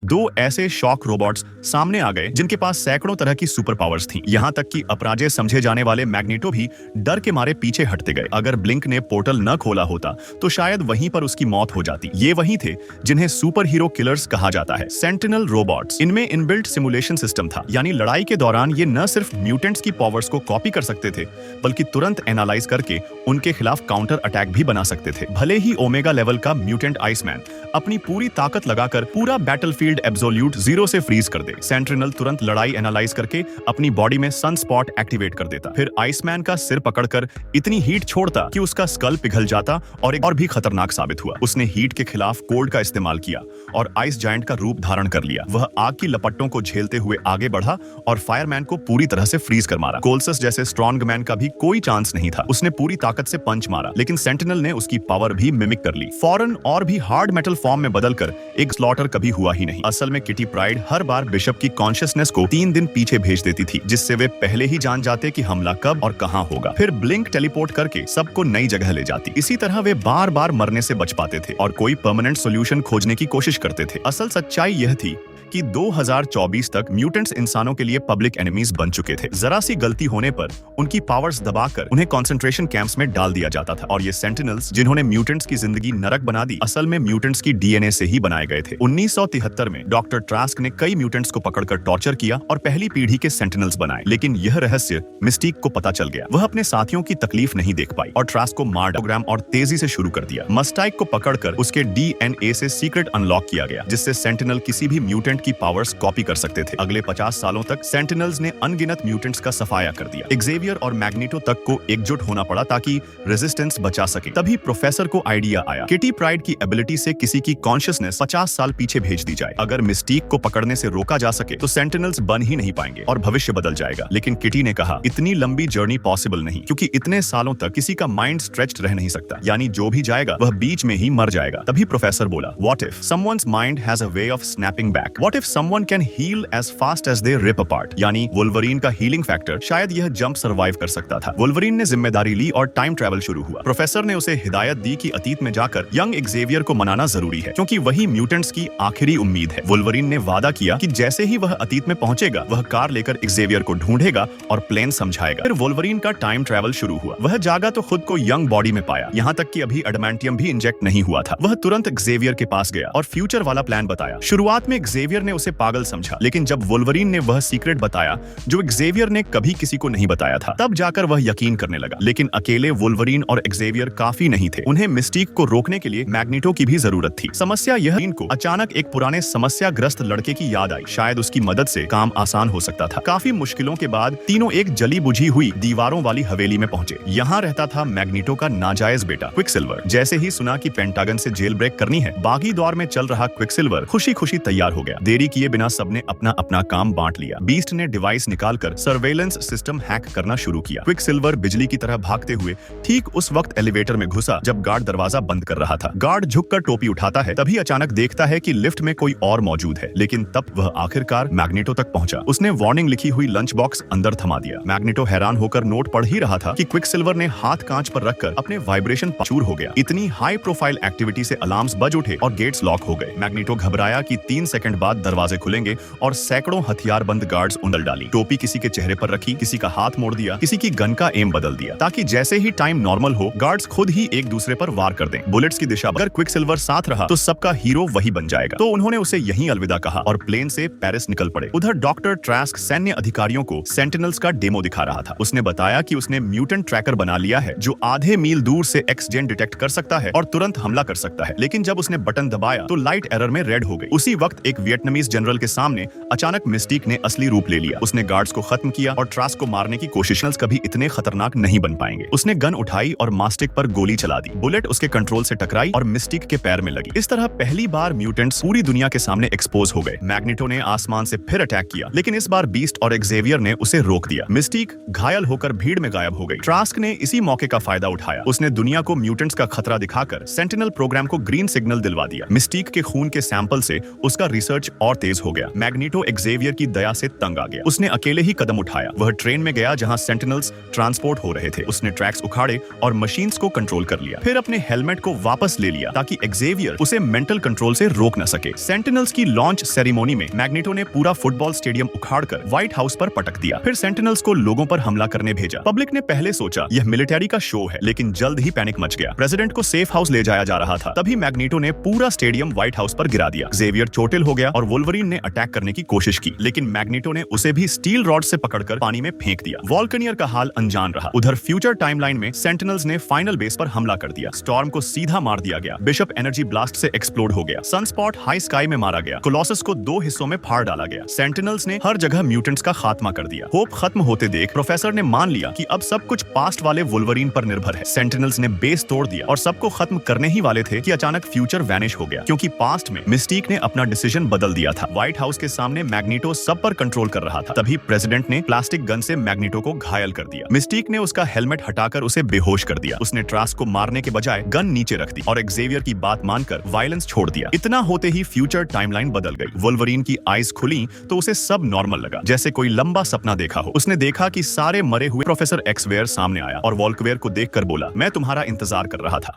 दो ऐसे shock robots सामने आ गए जिनके पास सैकड़ों तरह की सुपर पावर्स थी। यहाँ तक कि अपराजेय समझे जाने वाले मैग्नेटो भी डर के मारे पीछे हटते गए। अगर ब्लिंक ने पोर्टल न खोला होता तो शायद वहीं पर उसकी मौत हो जाती। ये वही थे जिन्हें सुपर हीरो किलर्स कहा जाता है, सेंटिनल रोबोट्स। इनमें इनबिल्ट सिमुलेशन सिस्टम था, यानी लड़ाई के दौरान ये न सिर्फ म्यूटेंट्स की पावर्स को कॉपी कर सकते थे बल्कि तुरंत एनालाइज करके उनके खिलाफ काउंटर अटैक भी बना सकते थे। भले ही ओमेगा लेवल का म्यूटेंट आइसमैन अपनी पूरी ताकत लगाकर पूरा बैटलफील्ड एब्सोल्यूट जीरो से फ्रीज कर दे, सेंट्रिनल तुरंत लड़ाई एनालाइज करके अपनी बॉडी में सन स्पॉट एक्टिवेट कर देता। फिर आइसमैन का सिर पकड़कर इतनी हीट छोड़ता कि उसका स्कल पिघल जाता और एक और भी खतरनाक साबित हुआ। उसने हीट के खिलाफ कोल्ड का इस्तेमाल किया और आइस जायंट का रूप धारण कर लिया। वह आग की लपटों को झेलते हुए आगे बढ़ा और फायरमैन को पूरी तरह से फ्रीज कर मारा। कोलसस जैसे स्ट्रॉन्ग मैन का भी कोई चांस नहीं था। उसने पूरी ताकत से पंच मारा, लेकिन सेंटिनल ने उसकी पावर भी मिमिक कर ली। फौरन और भी हार्ड मेटल फॉर्म में बदलकर एक स्लॉटर कभी हुआ ही नहीं। असल में किटी प्राइड हर बार बिशप की कॉन्शियसनेस को 3 दिन पीछे भेज देती थी, जिससे वे पहले ही जान जाते कि हमला कब और कहां होगा। फिर ब्लिंक टेलीपोर्ट करके सबको नई जगह ले जाती। इसी तरह वे बार बार मरने से बच पाते थे और कोई परमानेंट सॉल्यूशन खोजने की कोशिश करते थे। असल सच्चाई यह थी कि 2024 तक म्यूटेंट्स इंसानों के लिए पब्लिक एनिमीज बन चुके थे। जरा सी गलती होने पर उनकी पावर्स दबाकर उन्हें कंसंट्रेशन कैंप्स में डाल दिया जाता था। और ये सेंटिनल्स जिन्होंने म्यूटेंट्स की जिंदगी नरक बना दी, असल में म्यूटेंट्स की डीएनए से ही बनाए गए थे। 1973 में डॉक्टर ट्रास्क ने कई म्यूटेंट्स को पकड़कर टॉर्चर किया और पहली पीढ़ी के सेंटिनल्स बनाए, लेकिन यह रहस्य मिस्टीक को पता चल गया। वह अपने साथियों की तकलीफ नहीं देख पाई और ट्रास्क को मार प्रोग्राम और तेजी से शुरू कर दिया। मस्टाइक को पकड़कर उसके डीएनए से सीक्रेट अनलॉक किया गया, जिससे सेंटिनल किसी भी म्यूटेंट की पावर्स कॉपी कर सकते थे। अगले 50 सालों तक सेंटिनल्स ने अनगिनत म्यूटेंट्स का सफाया कर दिया। एक्सेवियर और मैग्नेटो तक को एकजुट होना पड़ा ताकि रेजिस्टेंस बचा सके। तभी प्रोफेसर को आइडिया आया, किटी प्राइड की एबिलिटी से किसी की कॉन्शियसनेस 50 साल पीछे भेज दी जाए। अगर मिस्टीक को पकड़ने से रोका जा सके तो सेंटिनल्स बन ही नहीं पाएंगे और भविष्य बदल जाएगा। लेकिन किटी ने कहा, इतनी लंबी जर्नी पॉसिबल नहीं, क्योंकि इतने सालों तक किसी का माइंड स्ट्रेच्ड रह नहीं सकता, यानी जो भी जाएगा वह बीच में ही मर जाएगा। तभी प्रोफेसर बोला, what if someone's mind has a way of snapping back? What if someone can heal as fast as they rip apart? यानी वुल्वरीन का हीलिंग फैक्टर, शायद यह जंप सर्वाइव कर सकता था। वुल्वरीन ने जिम्मेदारी ली और टाइम ट्रैवल शुरू हुआ। प्रोफेसर ने उसे हिदायत दी कि अतीत में जाकर यंग एक्सेवियर को मनाना जरूरी है, क्योंकि वही म्यूटेंट्स की आखिरी उम्मीद है। वुल्वरीन ने वादा किया कि जैसे ही वह अतीत में पहुंचेगा, वह कार लेकर एक्सेवियर को ढूंढेगा और प्लेन समझाएगा। फिर वुल्वरीन का टाइम ट्रैवल शुरू हुआ। वह जागा तो खुद को यंग बॉडी में पाया, यहाँ तक कि अभी एडमेंटियम भी इंजेक्ट नहीं हुआ था। वह तुरंत एक्सेवियर के पास गया और फ्यूचर वाला प्लान बताया। शुरुआत में एक्सेवियर ने उसे पागल समझा, लेकिन जब वुल्वरीन ने वह सीक्रेट बताया जो एक्सेवियर ने कभी किसी को नहीं बताया था, तब जाकर वह यकीन करने लगा। लेकिन अकेले वुल्वरीन और एक्सेवियर काफी नहीं थे। उन्हें मिस्टीक को रोकने के लिए मैग्नेटो की भी जरूरत थी। समस्या यह को अचानक एक पुराने समस्याग्रस्त लड़के की याद आई। शायद उसकी मदद से काम आसान हो सकता था। काफी मुश्किलों के बाद तीनों एक जली बुझी हुई दीवारों वाली हवेली में पहुंचे। यहाँ रहता था मैग्नेटो का नाजायज बेटा क्विकसिल्वर। जैसे ही सुना कि पेंटागन से जेल ब्रेक करनी है, बागी दौर में चल रहा क्विकसिल्वर खुशी खुशी तैयार हो गया। देरी किए बिना सबने अपना अपना काम बांट लिया। बीस्ट ने डिवाइस निकालकर सर्वेलेंस सिस्टम हैक करना शुरू किया। क्विकसिल्वर बिजली की तरह भागते हुए ठीक उस वक्त एलिवेटर में घुसा जब गार्ड दरवाजा बंद कर रहा था। गार्ड झुककर टोपी उठाता है, तभी अचानक देखता है कि लिफ्ट में कोई और मौजूद है। लेकिन तब वह आखिरकार मैग्नेटो तक पहुंचा। उसने वार्निंग लिखी हुई लंच बॉक्स अंदर थमा दिया। मैग्नेटो हैरान होकर नोट पढ़ ही रहा था कि क्विकसिल्वर ने हाथ कांच पर रखकर अपने वाइब्रेशन चूर हो गया। इतनी हाई प्रोफाइल एक्टिविटी से अलार्म्स बज उठे और गेट्स लॉक हो गए। मैग्नेटो घबराया कि 3 सेकंड बाद दरवाजे खुलेंगे और सैकड़ों हथियारबंद गार्ड्स उंडल डाली। टोपी किसी के चेहरे पर रखी, किसी का हाथ मोड़ दिया, किसी की गन का एम बदल दिया, ताकि जैसे ही टाइम नॉर्मल हो गार्ड्स खुद ही एक दूसरे पर वार कर दें। बुलेट्स की दिशा अगर क्विकसिल्वर साथ रहा तो सबका हीरो वही बन जाएगा। तो उन्होंने उसे यहीं अलविदा कहा और प्लेन से पेरिस निकल पड़े। उधर डॉक्टर ट्रास्क सैन्य अधिकारियों को सेंटिनल्स का डेमो दिखा रहा था। उसने बताया कि उसने म्यूटेंट ट्रैकर बना लिया है जो आधे मील दूर से एक्स जेन डिटेक्ट कर सकता है और तुरंत हमला कर सकता है। लेकिन जब उसने बटन दबाया तो लाइट एरर में रेड हो गई। उसी वक्त एक वियतनामीज जनरल के सामने अचानक मिस्टीक ने असली रूप ले लिया। उसने गार्ड्स को खत्म किया और ट्रास्क को मारने की कोशिश। कभी इतने खतरनाक नहीं बन पाएंगे। उसने गन उठाई और मास्टिक पर गोली चला दी। बुलेट उसके कंट्रोल से टकराई और मिस्टिक के पैर में लगी। इस तरह पहली बार म्यूटेंट्स पूरी दुनिया के सामने एक्सपोज हो गए। मैग्नेटो ने आसमान से फिर अटैक किया, लेकिन इस बार बीस्ट और एक्सेवियर ने उसे रोक दिया। मिस्टिक घायल होकर भीड़ में गायब हो गई। ट्रास्क ने इसी मौके का फायदा उठाया। उसने दुनिया को म्यूटेंट्स का खतरा दिखाकर सेंटिनल प्रोग्राम को ग्रीन सिग्नल दिलवा दिया। मिस्टिक के खून के सैंपल से उसका रिसर्च और तेज हो गया। मैग्नीटो एक्सेवियर की दया से तंग आ गया। उसने अकेले ही कदम उठाया। वह ट्रेन में गया जहां सेंटिनल्स ट्रांसपोर्ट हो रहे थे। उसने ट्रैक्स उखाड़े और मशीन्स को कंट्रोल कर लिया। फिर अपने हेलमेट को वापस ले लिया ताकि एक्सेवियर उसे मेंटल कंट्रोल से रोक न सके। सेंटिनल्स की लॉन्च सेरेमनी में मैग्नीटो ने पूरा फुटबॉल स्टेडियम उखाड़कर व्हाइट हाउस पर पटक दिया। फिर सेंटिनल्स को लोगों पर हमला करने भेजा। पब्लिक ने पहले सोचा यह मिलिट्री का शो है, लेकिन जल्द ही पैनिक मच गया। प्रेसिडेंट को सेफ हाउस ले जाया जा रहा था। तभी मैग्नीटो ने पूरा स्टेडियम व्हाइट हाउस पर गिरा दिया। एक्सेवियर चोटिल हो गया और वोल्वरीन ने अटैक करने की कोशिश की, लेकिन मैग्नीटो ने उसे भी स्टील रॉड से पकड़कर पानी में फेंक दिया। वॉल्कनियर का हाल अनजान रहा। उधर फ्यूचर टाइमलाइन में सेंटिनल्स ने फाइनल बेस पर हमला कर दिया। स्टॉर्म को सीधा मार दिया गया। बिशप एनर्जी ब्लास्ट से एक्सप्लोड हो गया। सनस्पॉट हाई स्काई में मारा गया। कोलोसस को 2 हिस्सों में फाड़ डाला गया। सेंटिनल्स ने हर जगह म्यूटेंट्स का खात्मा कर दिया। होप खत्म होते देख प्रोफेसर ने मान लिया कि अब सब कुछ पास्ट वाले वुल्वरीन पर निर्भर है। सेंटिनल्स ने बेस तोड़ दिया और सबको खत्म करने ही वाले थे कि अचानक फ्यूचर वैनिश हो गया, क्योंकि पास्ट में मिस्टीक ने अपना डिसीजन बदल दिया था। व्हाइट हाउस के सामने मैग्नीटो सब पर कंट्रोल कर रहा था। तभी प्रेसिडेंट ने प्लास्टिक गन से मैग्नीटो को घायल कर दिया। मिस्टीक ने उसका हेलमेट हटाकर उसे बेहोश कर दिया। उसने ट्रास्क को मारने के बजाय गन नीचे रख दी और एक्सेवियर की बात मानकर वायलेंस छोड़ दिया। इतना होते ही फ्यूचर टाइमलाइन बदल गई। वुल्वरीन की आईज खुली तो उसे सब नॉर्मल लगा, जैसे कोई लंबा सपना देखा हो। उसने देखा कि सारे मरे हुए प्रोफेसर एक्सवेयर सामने आया और वॉल्कवेयर को देखकर बोला, मैं तुम्हारा इंतजार कर रहा था।